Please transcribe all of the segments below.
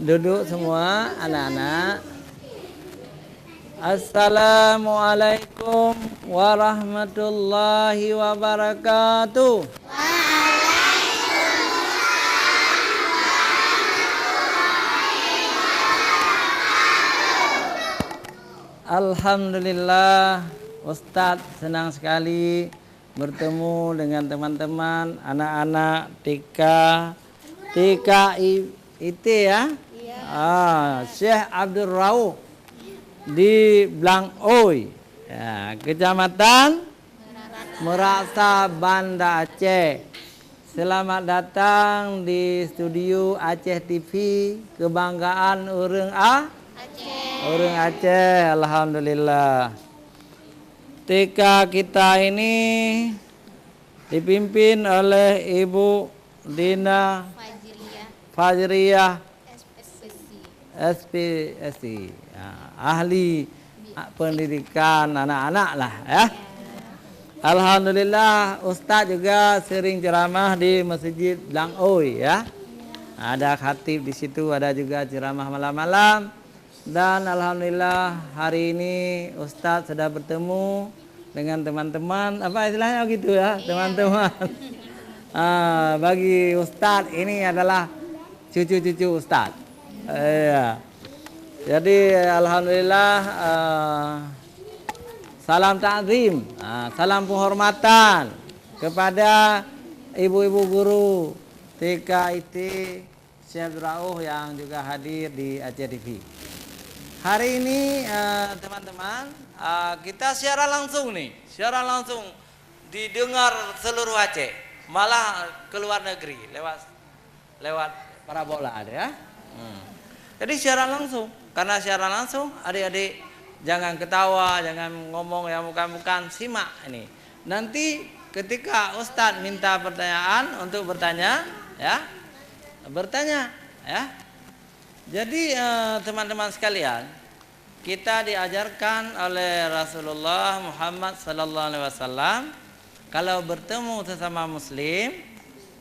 Duduk semua anak-anak. Assalamualaikum warahmatullahi wabarakatuh. Alhamdulillah, Ustadz senang sekali bertemu dengan teman-teman anak-anak TKIT ya. Syekh Abdul Rauf di Blangoi ya, Kecamatan Merasa, Banda Aceh. Selamat datang di studio Aceh TV, kebanggaan Urang Aceh. Alhamdulillah. TK kita ini dipimpin oleh Ibu Dina Fajriyah SPSI, ahli pendidikan anak-anak lah ya. Alhamdulillah, Ustadz juga sering ceramah di Masjid Blangoi ya. Ada khatib di situ, ada juga ceramah malam-malam. Dan alhamdulillah hari ini Ustadz sudah bertemu dengan teman-teman, apa istilahnya gitu ya, teman-teman. Bagi Ustadz ini adalah cucu-cucu Ustadz. Iya. Jadi alhamdulillah, salam ta'zim, salam penghormatan kepada ibu-ibu guru TKIT Syekh Rauf yang juga hadir di Aceh TV. Hari ini teman-teman, kita siaran langsung didengar seluruh Aceh, malah ke luar negeri lewat parabola ada ya. Jadi siaran langsung, karena siaran langsung adik-adik jangan ketawa, jangan ngomong yang bukan-bukan, simak ini. Nanti ketika Ustadz minta pertanyaan untuk bertanya ya. Jadi teman-teman sekalian, kita diajarkan oleh Rasulullah Muhammad sallallahu alaihi wasallam kalau bertemu sesama muslim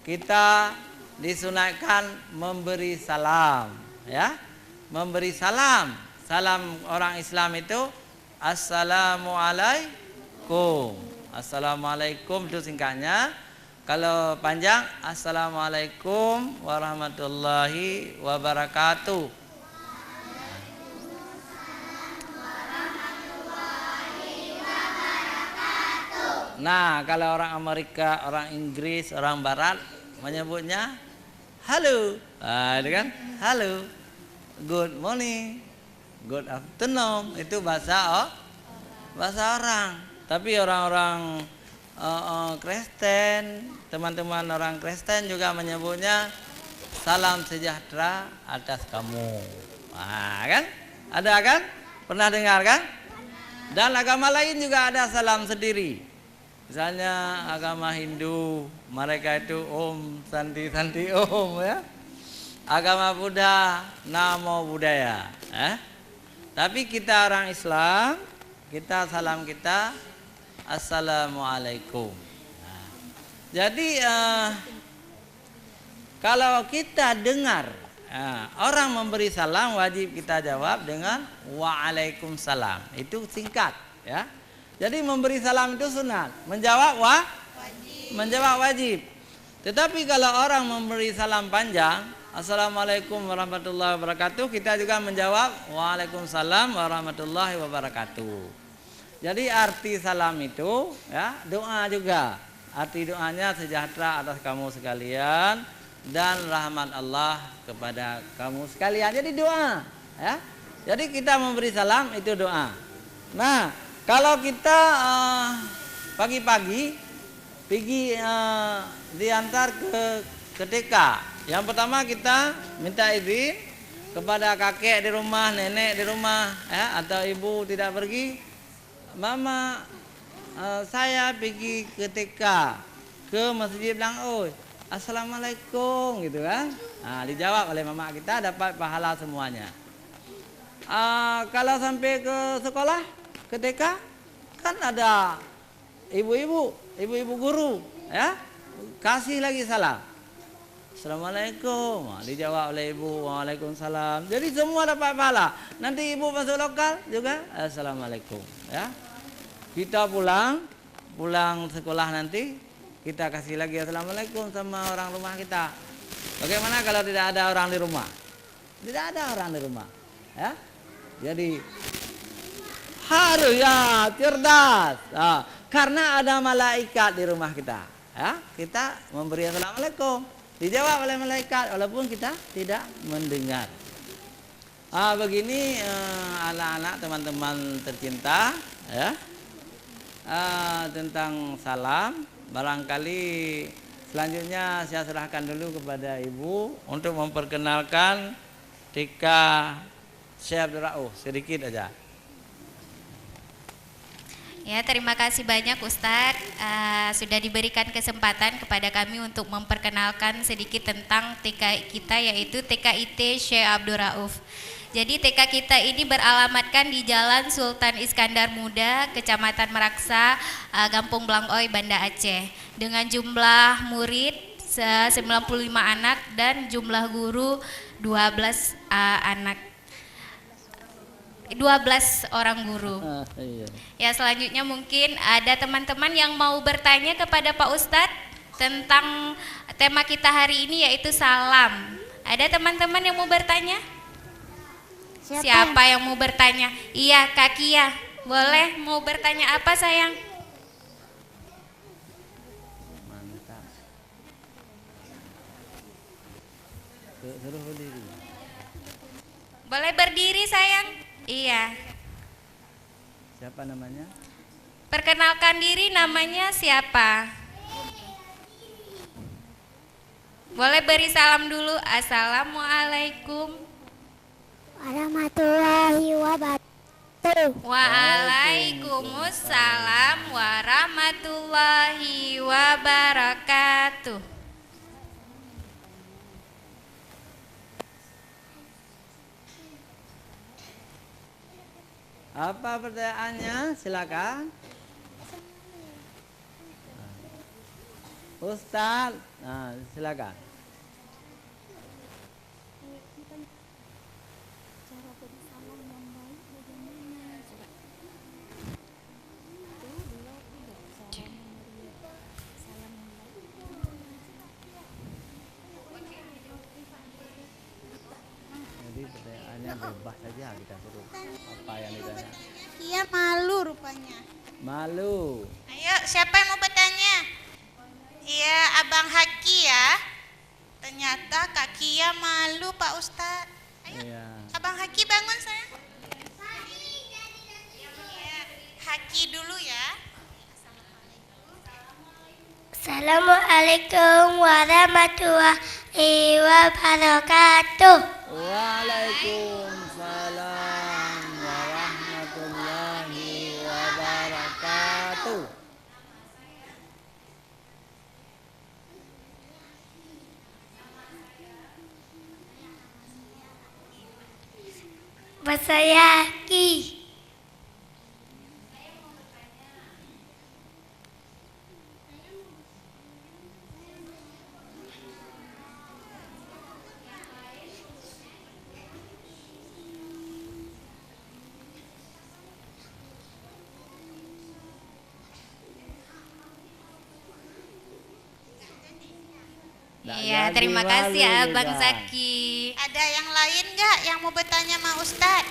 kita disunahkan memberi salam ya. Memberi salam. Salam orang Islam itu assalamualaikum. Assalamualaikum itu singkatnya. Kalau panjang assalamualaikum warahmatullahi wabarakatuh. Nah, kalau orang Amerika, orang Inggris, orang Barat menyebutnya halo. Itu kan? Halo. Good morning. Good afternoon. Itu bahasa orang. Tapi orang-orang Kristen, teman-teman orang Kristen juga menyebutnya salam sejahtera atas kamu. Kan? Ada kan? Pernah dengar kan? Dan agama lain juga ada salam sendiri. Misalnya agama Hindu, mereka itu Om Santi Santi Om ya. Agama Buddha, Namo Buddhaya. Tapi kita orang Islam, kita salam kita Assalamualaikum. Nah, jadi kalau kita dengar orang memberi salam, wajib kita jawab dengan Waalaikumsalam. Itu singkat ya. Jadi memberi salam itu sunat, menjawab wajib. Menjawab wajib. Tetapi kalau orang memberi salam panjang, Assalamualaikum warahmatullahi wabarakatuh, kita juga menjawab Waalaikumsalam warahmatullahi wabarakatuh. Jadi arti salam itu ya doa juga. Arti doanya sejahtera atas kamu sekalian dan rahmat Allah kepada kamu sekalian. Jadi doa ya. Jadi kita memberi salam itu doa. Nah, kalau kita pagi-pagi pergi diantar ke TK, yang pertama kita minta izin kepada kakek di rumah, nenek di rumah, ya, atau ibu tidak pergi. Mama, saya pergi ke TK, ke masjid Langoi. Assalamualaikum, gitu kan? Nah, dijawab oleh mama kita, dapat pahala semuanya. Kalau sampai ke sekolah, ke TK, kan ada ibu-ibu guru, ya, kasih lagi salam. Assalamualaikum, dijawab oleh ibu, Waalaikumsalam. Jadi semua dapat pahala. Nanti ibu masuk lokal juga Assalamualaikum, ya. Kita pulang sekolah nanti kita kasih lagi Assalamualaikum sama orang rumah kita. Bagaimana kalau tidak ada orang di rumah? Tidak ada orang di rumah, ya. Jadi harus ya cerdas, karena ada malaikat di rumah kita, ya. Kita memberi Assalamualaikum. Dijawab oleh malaikat walaupun kita tidak mendengar. Begini anak-anak, teman-teman tercinta, ya, tentang salam. Barangkali selanjutnya saya serahkan dulu kepada ibu untuk memperkenalkan TK Syekh Abdul Rauf sedikit aja. Ya, terima kasih banyak Ustadz, sudah diberikan kesempatan kepada kami untuk memperkenalkan sedikit tentang TK kita, yaitu TKIT Syekh Abdul Rauf. Jadi TK kita ini beralamatkan di Jalan Sultan Iskandar Muda, Kecamatan Meraksa, Gampung Blangoi, Banda Aceh. Dengan jumlah murid 95 anak dan jumlah guru 12 orang guru. Ya, selanjutnya mungkin ada teman-teman yang mau bertanya kepada Pak Ustadz tentang tema kita hari ini, yaitu salam. Ada teman-teman yang mau bertanya? Siapa yang mau bertanya? Iya, Kak Kia. Boleh, mau bertanya apa sayang? Boleh berdiri sayang. Iya. Siapa namanya? Perkenalkan diri, namanya siapa? Boleh beri salam dulu. Assalamualaikum warahmatullahi wabarakatuh. Waalaikumsalam warahmatullahi wabarakatuh. Apa pertanyaannya? Silakan. Ustaz, silakan. Jadi pertanyaannya bebas saja, kita suruh apa yang ditanya. Iya, malu rupanya. Malu. Ayo, siapa yang mau bertanya? Iya, Abang Haki ya. Ternyata Kak Kia malu, Pak Ustadz. Ayo, Iya. Abang Haki bangun sayang. Iya, Haki dulu ya. Assalamualaikum warahmatullahi wabarakatuh. Waalaikumsalam warahmatullahi wabarakatuh. Masayaki. Iya, terima kasih Abang Zaki. Ada yang lain nggak yang mau bertanya sama Ustadz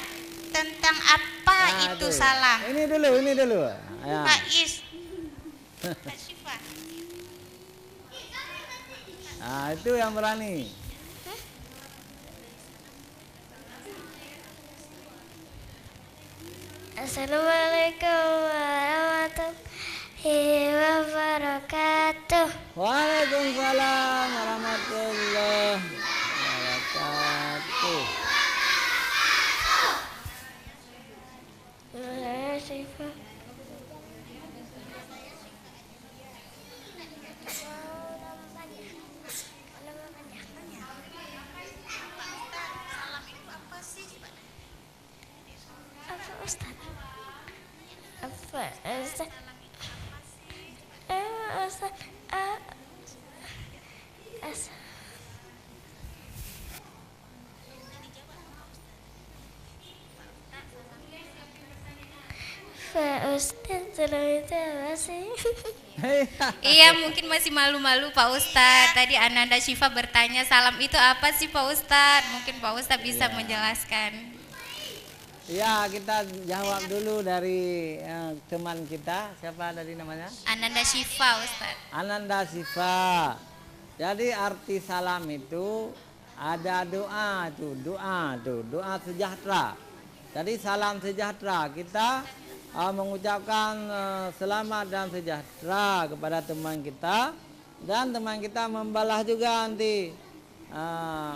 tentang apa itu salam? Ini dulu. Ya. Pak Is, Kak Syifa. Nah, itu yang berani. Assalamualaikum warahmatullahi wabarakatuh. Waalaikumsalam warahmatullahi wabarakatuh. Saya Syifa. Salam itu apa sih, Pak? Apa Ustaz? Apa Ustaz? Ustaz. Pak Ustaz, salam itu apa sih? Iya, mungkin masih malu-malu Pak Ustadz. Tadi Ananda Syifa bertanya salam itu apa sih Pak Ustadz? Mungkin Pak Ustadz bisa menjelaskan. Ya, kita jawab dulu dari teman kita. Siapa tadi namanya? Ananda Syifa Ustadz. Ananda Syifa. Jadi arti salam itu ada doa doa sejahtera. Jadi salam sejahtera, kita mengucapkan selamat dan sejahtera kepada teman kita, dan teman kita membalas juga nanti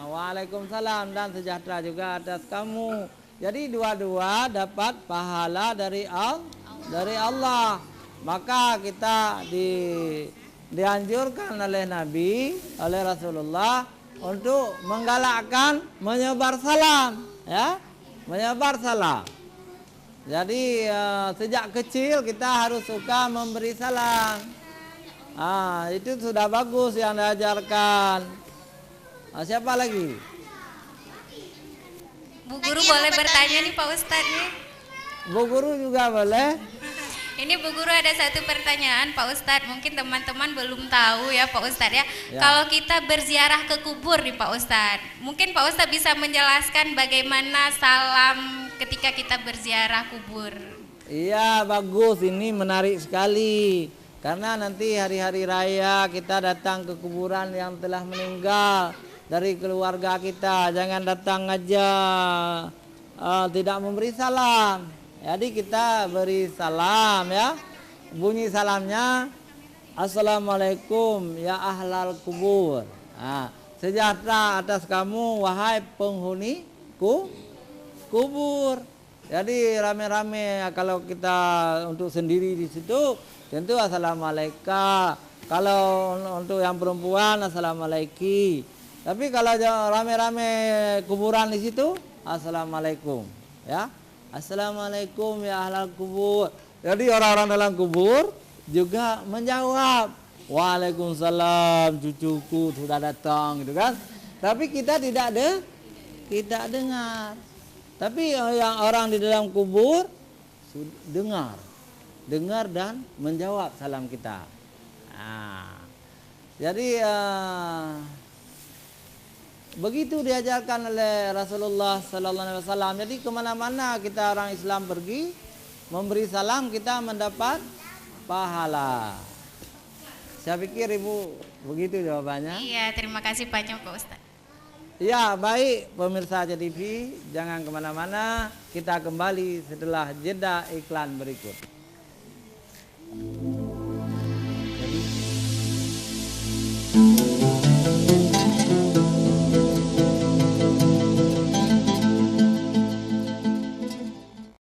waalaikumsalam dan sejahtera juga atas kamu. Jadi dua-dua dapat pahala dari Allah. Maka kita dianjurkan oleh Nabi, oleh Rasulullah untuk menggalakkan menyebar salam, ya, menyebar salam. Jadi sejak kecil kita harus suka memberi salam. Itu sudah bagus yang diajarkan. Siapa lagi? Bu Guru boleh bertanya nih Pak Ustadz nih. Bu Guru juga boleh. Ini Bu Guru ada satu pertanyaan Pak Ustadz. Mungkin teman-teman belum tahu ya Pak Ustadz ya. Kalau kita berziarah ke kubur nih Pak Ustadz, mungkin Pak Ustadz bisa menjelaskan bagaimana salam ketika kita berziarah kubur. Iya, bagus, ini menarik sekali. Karena nanti hari-hari raya kita datang ke kuburan yang telah meninggal dari keluarga kita. Jangan datang aja tidak memberi salam. Jadi kita beri salam, ya. Bunyi salamnya, Assalamualaikum ya ahlal kubur. Sejahtera atas kamu wahai penghuni kubur. Jadi rame-rame kalau kita untuk sendiri di situ tentu assalamualaikum. Kalau untuk yang perempuan assalamualaikum. Tapi kalau rame-rame kuburan di situ assalamualaikum, ya. Assalamualaikum ya ahlal kubur. Jadi orang-orang dalam kubur juga menjawab, Waalaikumsalam cucuku sudah datang, gitu kan. Tapi kita tidak dengar. Tapi yang orang di dalam kubur dengar dan menjawab salam kita. Jadi begitu diajarkan oleh Rasulullah Sallallahu Alaihi Wasallam. Jadi kemana-mana kita orang Islam pergi memberi salam, kita mendapat pahala. Saya pikir Ibu begitu jawabannya. Iya, terima kasih banyak Pak Ustadz. Ya, baik pemirsa ACTV, jangan kemana-mana. Kita kembali setelah jeda iklan berikut.